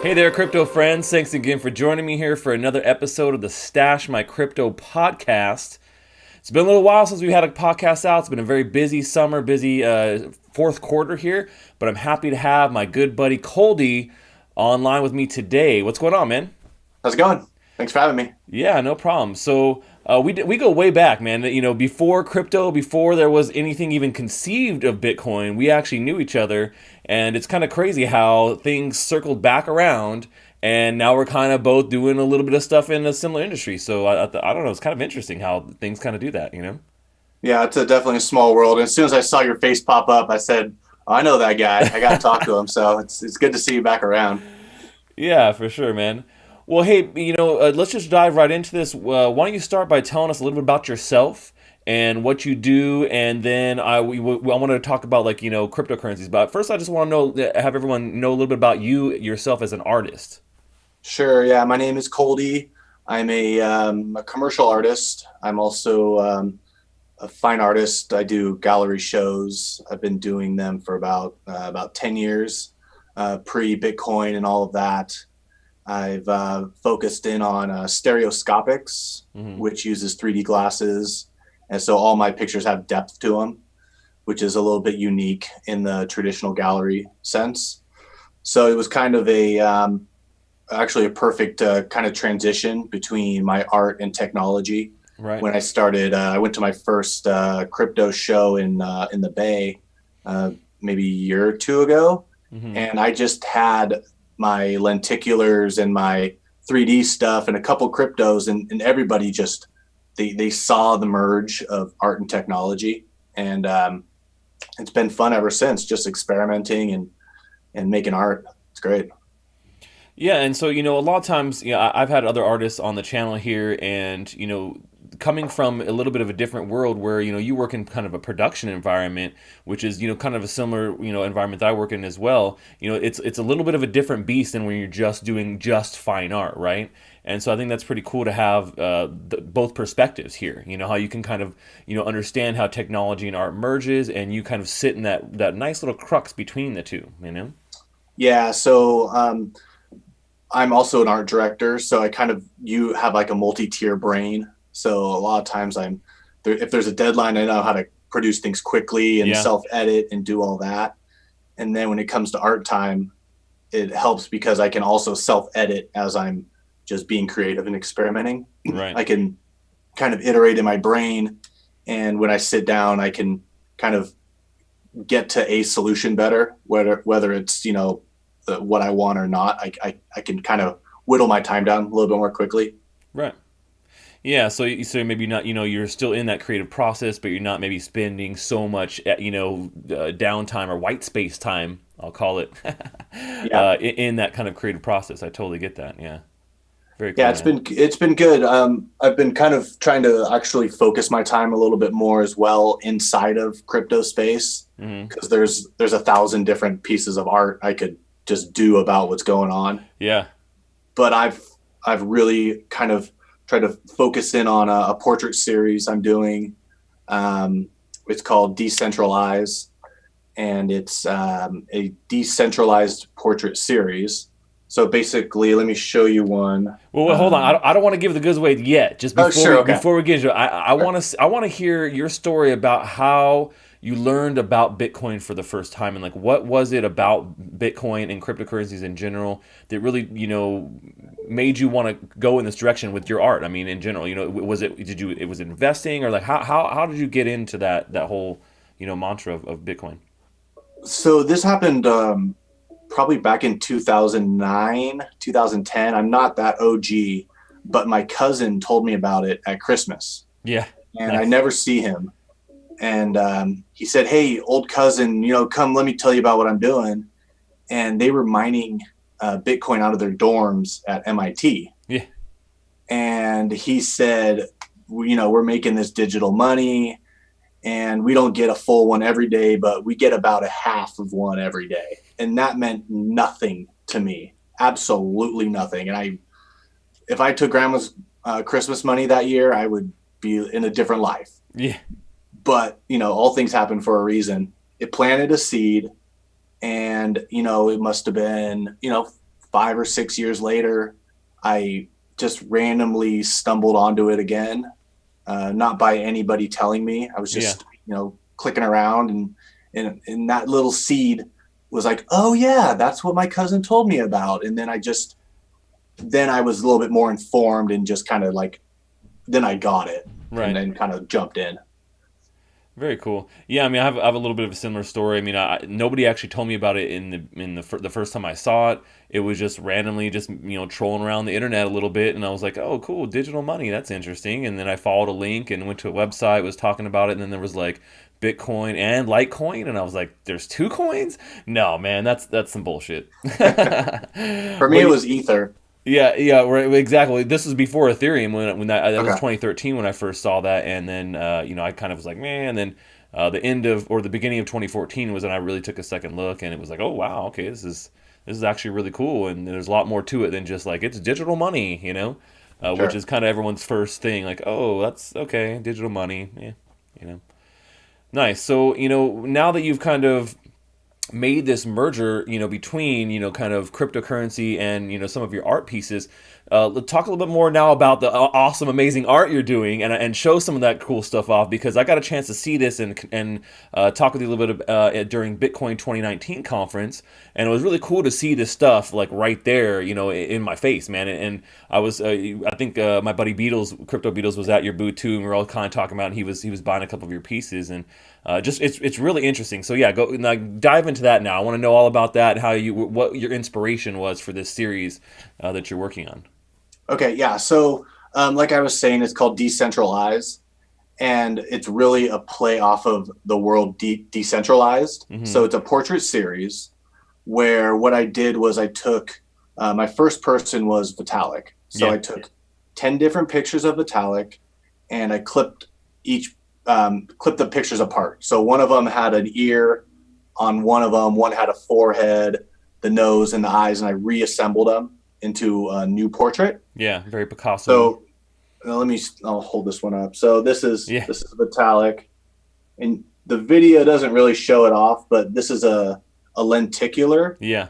Hey there, crypto friends. Thanks again for joining me here for another episode of the Stash My Crypto podcast. It's been a little while since we had a podcast out. It's been a very busy summer, busy fourth quarter here, but I'm happy to have my good buddy Coldy online with me today. What's going on, man? How's it going? Thanks for having me. Yeah, no problem. So we go way back, man. You know, before crypto, before there was anything even conceived of Bitcoin, we actually knew each other, and it's kind of crazy how things circled back around, and now we're kind of both doing a little bit of stuff in a similar industry. So I don't know. It's kind of interesting how things kind of do that, you know? Yeah, it's definitely a small world. And as soon as I saw your face pop up, I said, oh, I know that guy. I got to talk to him. So it's good to see you back around. Yeah, for sure, man. Well, hey, let's just dive right into this. Why don't you start by telling us a little bit about yourself and what you do, and then I want to talk about cryptocurrencies. But first, I just want to have everyone know a little bit about you yourself as an artist. Sure. Yeah, my name is Coldy. I'm a commercial artist. I'm also a fine artist. I do gallery shows. I've been doing them for about 10 years, pre-Bitcoin and all of that. I've focused in on stereoscopics, Hmm. which uses 3D glasses. And so all my pictures have depth to them, which is a little bit unique in the traditional gallery sense. So it was kind of actually a perfect kind of transition between my art and technology. Right. When I started, I went to my first crypto show in the Bay maybe a year or two ago, Hmm. and I just had my lenticulars and my 3D stuff and a couple cryptos, and everybody just they saw the merge of art and technology, and it's been fun ever since, just experimenting and making art. It's great. Yeah, and so a lot of times, I've had other artists on the channel here, and coming from a little bit of a different world where you work in kind of a production environment, which is kind of a similar environment that I work in as well. It's a little bit of a different beast than when you're just doing just fine art, right? And so I think that's pretty cool to have both perspectives here. You know how you can kind of understand how technology and art merges, and you kind of sit in that nice little crux between the two. You know. Yeah, so I'm also an art director, so I kind of you have like a multi-tier brain. So a lot of times I'm there, if there's a deadline, I know how to produce things quickly and Yeah. self-edit and do all that. And then when it comes to art time, it helps because I can also self-edit as I'm just being creative and experimenting. Right. I can kind of iterate in my brain, and when I sit down, I can kind of get to a solution better, whether it's what I want or not. I can kind of whittle my time down a little bit more quickly. Right. Yeah, so maybe not, you're still in that creative process, but you're not maybe spending so much, downtime or white space time, I'll call it, Yeah, in that kind of creative process. I totally get that. Yeah, very yeah, cool, man. it's been good. I've been kind of trying to actually focus my time a little bit more as well inside of crypto space, Hmm. because there's 1,000 different pieces of art I could just do about what's going on. Yeah. But I've really kind of tried to focus in on a portrait series I'm doing. Um, it's called Decentralize, and it's a decentralized portrait series. So basically, let me show you one. Well, hold on. I don't want to give the goods away yet. Just Oh, sure, okay. before we get into it, I want to hear your story about how you learned about Bitcoin for the first time, and like what was it about Bitcoin and cryptocurrencies in general that really made you want to go in this direction with your art. I mean, in general, was it was investing, or like how did you get into that whole mantra of Bitcoin? So this happened probably back in 2009, 2010. I'm not that OG, but my cousin told me about it at Christmas, Yeah. and I Nice. never see him. And he said, "Hey, old cousin, come, let me tell you about what I'm doing." And they were mining Bitcoin out of their dorms at MIT. Yeah. And he said, we're making this digital money, and we don't get a full one every day, but we get about a half of one every day. And that meant nothing to me, absolutely nothing. And if I took grandma's Christmas money that year, I would be in a different life. Yeah. But all things happen for a reason. It planted a seed, and it must have been 5 or 6 years later, I just randomly stumbled onto it again, not by anybody telling me. I was Yeah. just, clicking around, and that little seed was like, oh yeah, that's what my cousin told me about. And then I was a little bit more informed and just kind of like, then I got it and Right. then kind of jumped in. Very cool. Yeah, I mean, I have a little bit of a similar story. I mean, nobody actually told me about it the first time I saw it. It was just randomly just trolling around the internet a little bit, and I was like, oh, cool, digital money, that's interesting. And then I followed a link and went to a website, was talking about it, and then there was like Bitcoin and Litecoin, and I was like, there's two coins? No, man, that's some bullshit. For me, it But was Ether. yeah, yeah, right, exactly. This was before Ethereum that was Okay, 2013 when I first saw that, and then I kind of was like, man. And then the end of or the beginning of 2014 was when I really took a second look, and it was like, oh wow, okay, this is actually really cool, and there's a lot more to it than just like it's digital money, which sure. is kind of everyone's first thing. Like, oh, that's okay, digital money, yeah, you know, nice. So now that you've kind of made this merger, between, kind of cryptocurrency and, some of your art pieces. Let's talk a little bit more now about the awesome, amazing art you're doing, and show some of that cool stuff off, because I got a chance to see this and talk with you a little bit during Bitcoin 2019 conference, and it was really cool to see this stuff like right there, in my face, man. And I think my buddy Beatles, Crypto Beatles, was at your booth too, and we were all kind of talking about, it, and he was buying a couple of your pieces, and just it's really interesting. So yeah, go like dive into that now. I want to know all about that, how what your inspiration was for this series that you're working on. Okay, yeah. So, like I was saying, it's called Decentralize, and it's really a play off of the world decentralized. Hmm. So it's a portrait series where what I did was I took my first person was Vitalik. So Yeah. I took 10 different pictures of Vitalik, and I clipped the pictures apart. So one of them had an ear on one of them, one had a forehead, the nose, and the eyes, and I reassembled them into a new portrait. Yeah. Very Picasso. So I'll hold this one up. So this is Yeah. this is Vitalik, and the video doesn't really show it off, but this is a lenticular Yeah.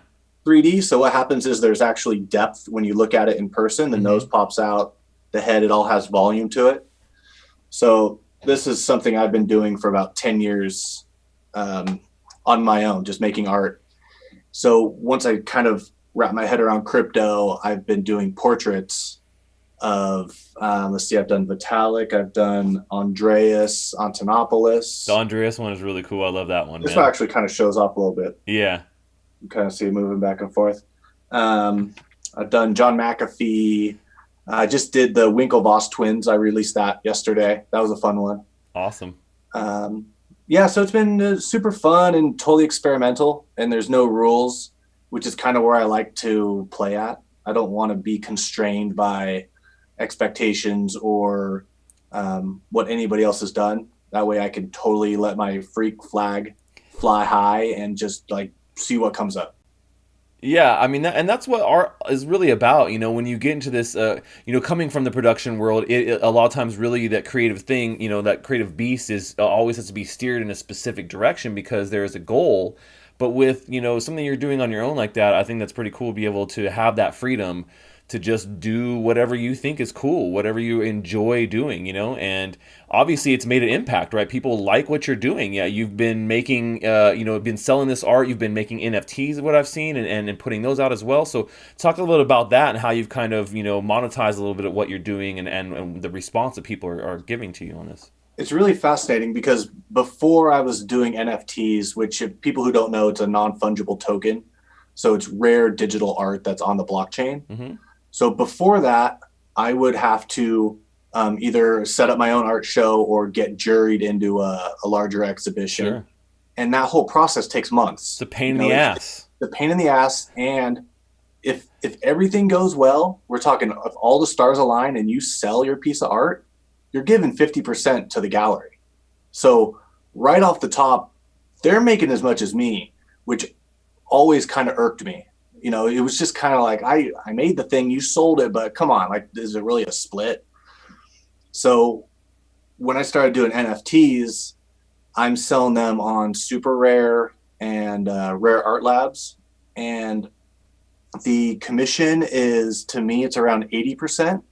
3D. So what happens is there's actually depth when you look at it in person. The nose Hmm. pops out, the head, it all has volume to it. So this is something I've been doing for about 10 years, on my own, just making art. So once I kind of wrap my head around crypto, I've been doing portraits of, let's see, I've done Vitalik, I've done Andreas The Antonopoulos. Andreas one is really cool. I love that one, This one man. actually kind of shows off a little bit. Yeah. You kind of see it moving back and forth. Um, I've done John McAfee. I just did the Winklevoss twins. I released that yesterday. That was a fun one. Awesome. Um, yeah, so it's been super fun and totally experimental, and there's no rules, which is kind of where I like to play at. I don't want to be constrained by expectations or what anybody else has done. That way I can totally let my freak flag fly high and just like see what comes up. Yeah, I mean, and that's what art is really about. When you get into this, coming from the production world, a lot of times really that creative thing, that creative beast is always has to be steered in a specific direction because there is a goal. But with something you're doing on your own like that, I think that's pretty cool to be able to have that freedom to just do whatever you think is cool, whatever you enjoy doing, and obviously it's made an impact, right? People like what you're doing. Yeah, you've been making, been selling this art, you've been making NFTs, what I've seen, and putting those out as well. So talk a little bit about that and how you've kind of, monetized a little bit of what you're doing and the response that people are giving to you on this. It's really fascinating because before I was doing NFTs, which if people who don't know, it's a non-fungible token. So it's rare digital art that's on the blockchain. Hmm. So before that, I would have to either set up my own art show or get juried into a larger exhibition. Sure. And that whole process takes It's months. a pain in the ass. The pain in the ass. And if everything goes well, we're talking if all the stars align and you sell your piece of art, you're giving 50% to the gallery. So right off the top, they're making as much as me, which always kind of irked me. It was just kind of like I made the thing, you sold it, but come on, like, is it really a split? So when I started doing NFTs, I'm selling them on Super Rare and Rare Art Labs, and The commission is, to me, it's around 80%,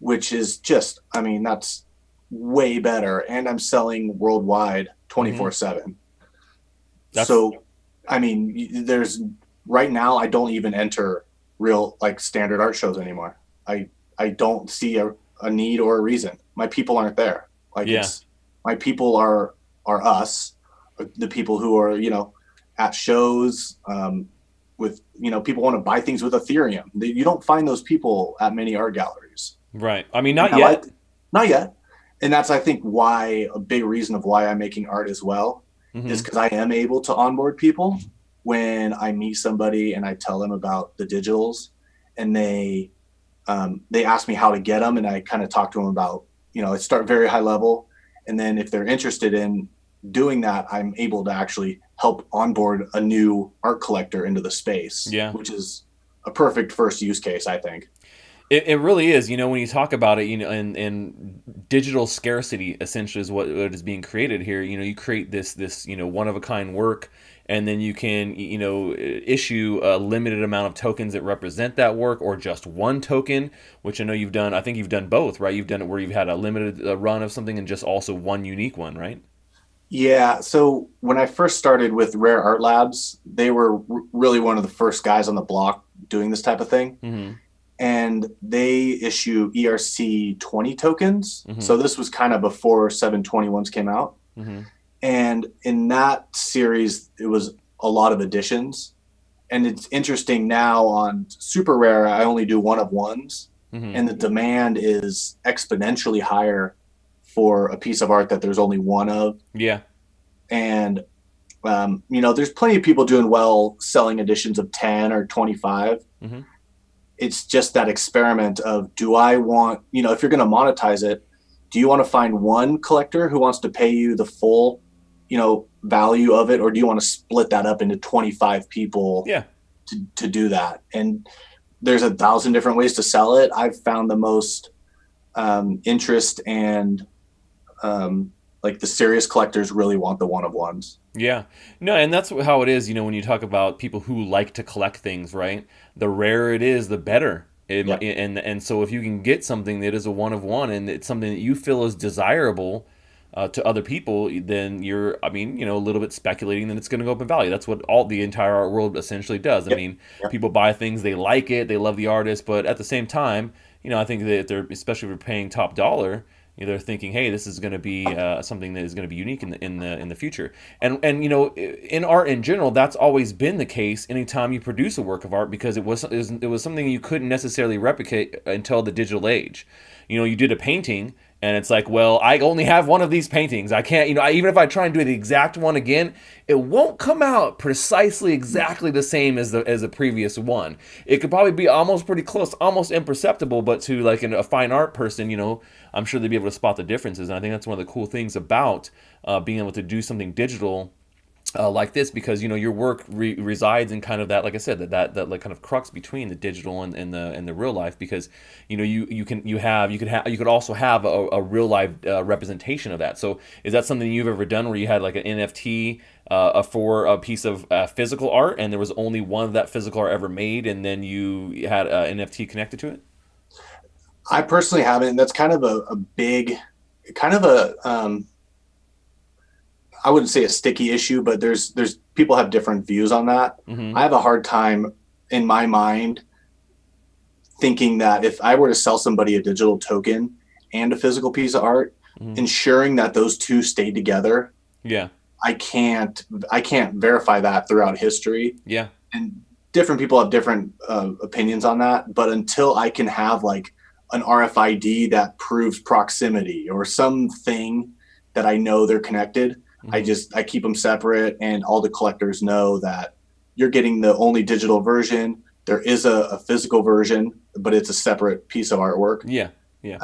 which is just, I mean, that's way better. And I'm selling worldwide Hmm. 24/7. That's So, I mean, there's right now, I don't even enter real like standard art shows anymore. I don't see a need or a reason. My people aren't there. Like yeah. it's my people are us, the people who are, at shows, with, people want to buy things with Ethereum. You don't find those people at many art galleries. Right. I mean, And not I like, yet. not yet. And that's, I think, why a big reason of why I'm making art as well is Hmm. because I am able to onboard people when I meet somebody and I tell them about the digitals, and they ask me how to get them, and I kind of talk to them about, I start very high level, and then if they're interested in doing that, I'm able to actually help onboard a new art collector into the space, Yeah. which is a perfect first use case, I think. It really is, when you talk about it, and digital scarcity essentially is what is being created here. You create this, one of a kind work, and then you can, issue a limited amount of tokens that represent that work, or just one token, which I know you've done. I think you've done both, right? You've done it where you've had a limited run of something and just also one unique one, right? Yeah. So when I first started with Rare Art Labs, they were really one of the first guys on the block doing this type of thing. Mm-hmm. And they issue ERC 20 tokens. Mm-hmm. So this was kind of before 721s came out. Mm-hmm. And in that series, it was a lot of additions. And it's interesting now on Super Rare, I only do one of ones. Mm-hmm. And the demand is exponentially higher for a piece of art that there's only one of. Yeah. And there's plenty of people doing well selling editions of 10 or 25. Mm-hmm. It's just that experiment of, do I want, if you're going to monetize it, do you want to find one collector who wants to pay you the full, value of it? Or do you want to split that up into 25 people Yeah. to do that? And there's 1,000 different ways to sell it. I've found the most interest, and like the serious collectors really want the one of ones. Yeah. No, and that's how it is, when you talk about people who like to collect things, right? The rarer it is, the better. Yeah. And so if you can get something that is a one of one, and it's something that you feel is desirable to other people, then you're, I mean, a little bit speculating that it's going to go up in value. That's what all the entire art world essentially does. I Yep. mean, Yep. people buy things, they like it, they love the artist, but at the same time, I think that they're, especially if they're paying top dollar, they're thinking, hey, this is going to be something that is going to be unique in the future. And in art in general, that's always been the case. Anytime you produce a work of art, because it was something you couldn't necessarily replicate until the digital age. You did a painting, and it's like, well, I only have one of these paintings. I can't, even if I try and do the exact one again, it won't come out precisely exactly the same as the previous one. It could probably be almost pretty close, almost imperceptible, but to like a fine art person, I'm sure they'd be able to spot the differences. And I think that's one of the cool things about being able to do something digital like this, because your work resides in kind of that, like I said, that like kind of crux between the digital and the real life, because you could also have a real life representation of that. So is that something you've ever done, where you had like an NFT for a piece of physical art, and there was only one of that physical art ever made, and then you had an NFT connected to it? I personally haven't. That's kind of a big, kind of a, I wouldn't say a sticky issue, but there's people have different views on that. Mm-hmm. I have a hard time in my mind thinking that if I were to sell somebody a digital token and a physical piece of art, Mm-hmm. ensuring that those two stay together, Yeah. I can't verify that throughout history. Yeah. And different people have different opinions on that. But until I can have like an RFID that proves proximity or something that I know they're connected, Mm-hmm. I keep them separate, and all the collectors know that you're getting the only digital version. There is a physical version, but it's a separate piece of artwork. Yeah. Yeah.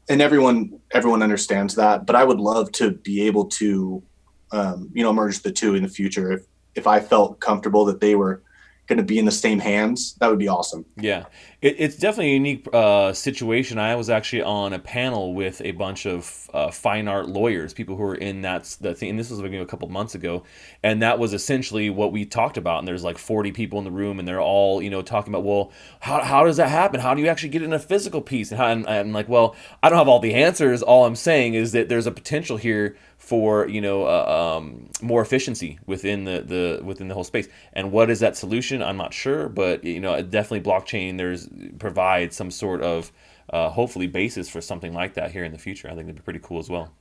And everyone understands that. But I would love to be able to merge the two in the future if I felt comfortable that they were going to be in the same hands, that would be awesome. Yeah, it's definitely a unique situation. I was actually on a panel with a bunch of fine art lawyers, people who were in that thing, and this was like, a couple months ago, and that was essentially what we talked about. And there's like 40 people in the room, and they're all talking about, well, how does that happen? How do you actually get in a physical piece? And I'm like, well, I don't have all the answers. All I'm saying is that there's a potential here for more efficiency within the whole space. And what is that solution? I'm not sure, but definitely blockchain provides some sort of hopefully basis for something like that here in the future. I think that'd be pretty cool as well.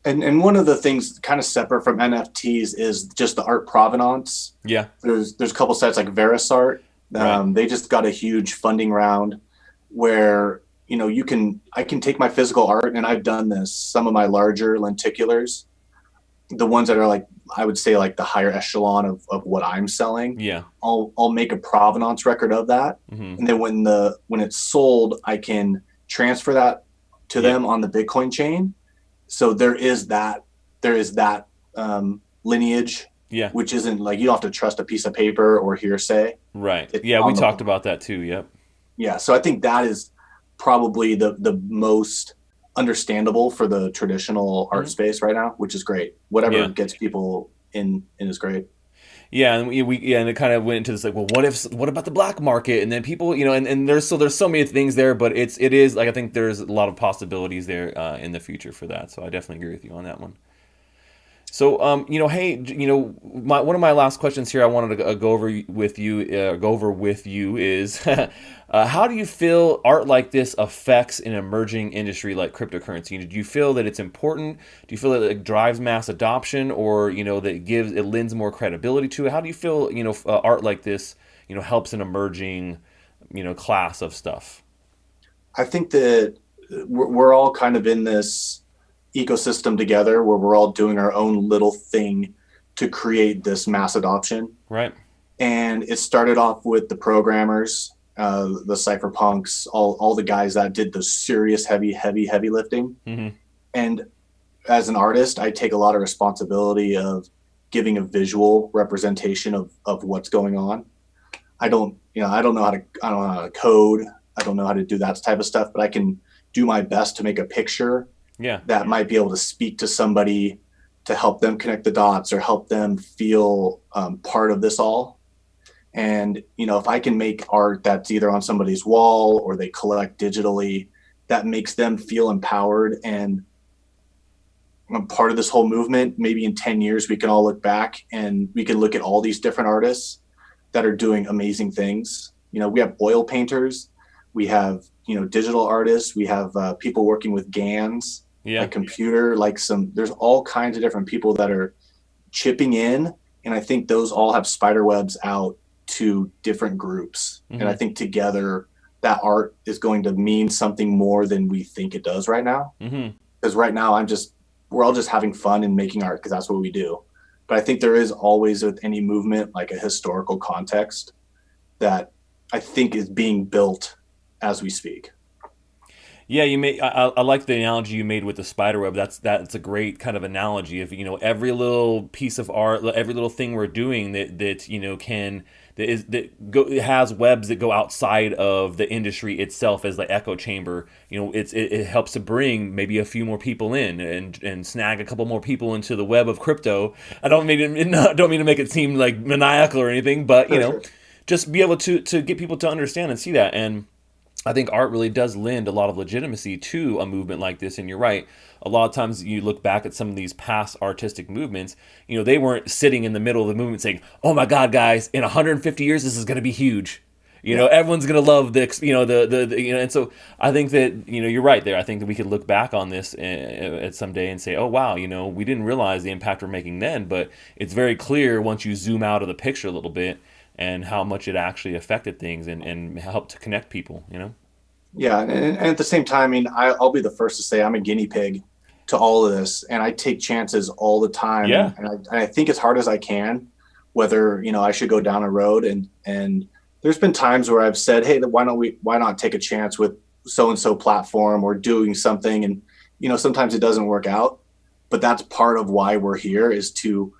And one of the things kind of separate from NFTs is just the art provenance. Yeah. There's a couple sites like Verisart. Right. They just got a huge funding round where I can take my physical art, and I've done this. Some of my larger lenticulars, the ones that are like, I would say like the higher echelon of what I'm selling. Yeah. I'll make a provenance record of that, Hmm. and then when it's sold, I can transfer that to Yeah. them on the Bitcoin chain. So there is that lineage, Yeah. which isn't like you don't have to trust a piece of paper or hearsay. Right. It's Yeah, we on the talked block. about that too. Yep. Yeah, so I think that is probably the most understandable for the traditional art Hmm. space right now, which is great. Whatever Yeah. gets people in is great. Yeah, and and it kind of went into this like, well, what about the black market? And then people, and there's so many things there, but it is like, I think there's a lot of possibilities there in the future for that. So I definitely agree with you on that one. So, hey, one of my last questions here I wanted to go over with you is, how do you feel art like this affects an emerging industry like cryptocurrency? Do you feel that it's important? Do you feel that it drives mass adoption, or that it lends more credibility to it? How do you feel, art like this, helps an emerging, class of stuff? I think that we're all kind of in this ecosystem together where we're all doing our own little thing to create this mass adoption. Right. And it started off with the programmers, the cypherpunks, all the guys that did the serious heavy lifting. Hmm. And as an artist, I take a lot of responsibility of giving a visual representation of what's going on. I don't know how to code. I don't know how to do that type of stuff, but I can do my best to make a picture Yeah. that might be able to speak to somebody, to help them connect the dots or help them feel part of this all. And if I can make art that's either on somebody's wall or they collect digitally, that makes them feel empowered and I'm part of this whole movement. Maybe in 10 years we can all look back and we can look at all these different artists that are doing amazing things. We have oil painters, we have digital artists, we have people working with GANs, Yeah. like computer, like there's all kinds of different people that are chipping in, and I think those all have spider webs out to different groups. And I Hmm. think together that art is going to mean something more than we think it does right now. Hmm. Because right now we're all just having fun and making art because that's what we do. But I think there is always with any movement like a historical context that I think is being built as we speak. Yeah, I like the analogy you made with the spider web. That's a great kind of analogy. If every little piece of art, every little thing we're doing that can it has webs that go outside of the industry itself as the echo chamber. It helps to bring maybe a few more people in and snag a couple more people into the web of crypto. I don't mean to make it seem like maniacal or anything, but Sure, sure. just be able to get people to understand and see that. And I think art really does lend a lot of legitimacy to a movement like this. And you're right. A lot of times you look back at some of these past artistic movements, they weren't sitting in the middle of the movement saying, oh my God, guys, in 150 years, this is going to be huge. Yeah. Everyone's going to love the, and so I think that, you're right there. I think that we could look back on this at some day and say, oh, wow, we didn't realize the impact we're making then, but it's very clear once you zoom out of the picture a little bit and how much it actually affected things and helped to connect people. Yeah, and at the same time, I mean, I'll be the first to say I'm a guinea pig to all of this, and I take chances all the time, Yeah. and I think as hard as I can, whether I should go down a road, and there's been times where I've said, hey, why not take a chance with so and so platform or doing something, and sometimes it doesn't work out, but that's part of why we're here is to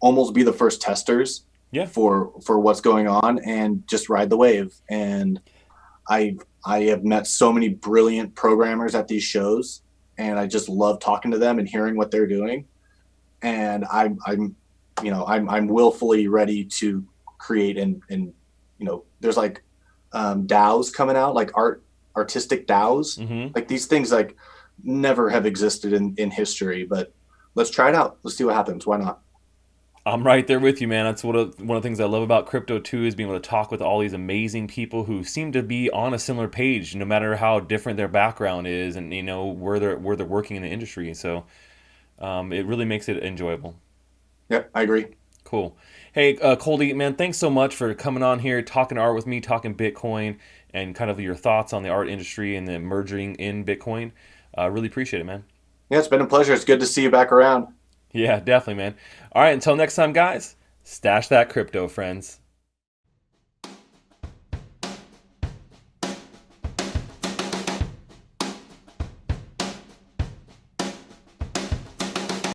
almost be the first testers Yeah. for what's going on and just ride the wave. And I have met so many brilliant programmers at these shows, and I just love talking to them and hearing what they're doing. And I'm I'm willfully ready to create and there's like DAOs coming out, like artistic DAOs, Mm-hmm. like these things like never have existed in history, but let's try it out. Let's see what happens. Why not? I'm right there with you, man. That's one of the things I love about crypto too is being able to talk with all these amazing people who seem to be on a similar page, no matter how different their background is, and where they're working in the industry. So it really makes it enjoyable. Yep, I agree. Cool. Hey, Coldy, man, thanks so much for coming on here, talking art with me, talking Bitcoin, and kind of your thoughts on the art industry and the merging in Bitcoin. Really appreciate it, man. Yeah, it's been a pleasure. It's good to see you back around. Yeah, definitely, man. All right, until next time, guys, stash that crypto, friends.